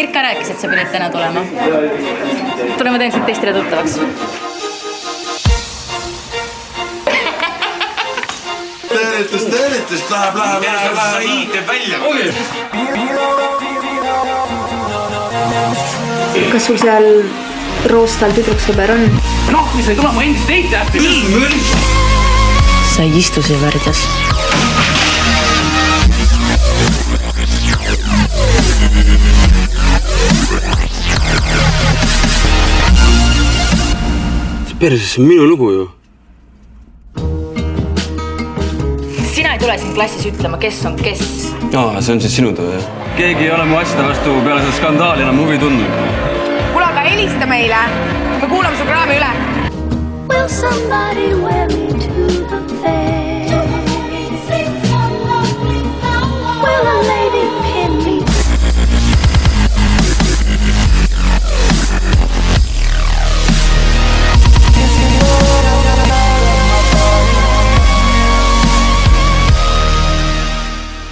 Erka rääkis, et sa pidid täna tulema. Tule, ma teen sind testile tuttavaks. Tõõritus, läheb. Said teeb välja. Kas sul seal roostal tüdruksõber on? Noh, mis ei tule mu endist teite ähti. Sa ei istu see värdjas. See perses on minu lugu ju. Sina ei tule siin klassis ütlema, kes on kes. Aa, see on siis sinu töö, jah? Keegi ei ole mu asjade vastu peale seda skandaali enam huvi tundnud. Kuule, aga helista meile. Me kuulame su kraami üle. Will somebody wear me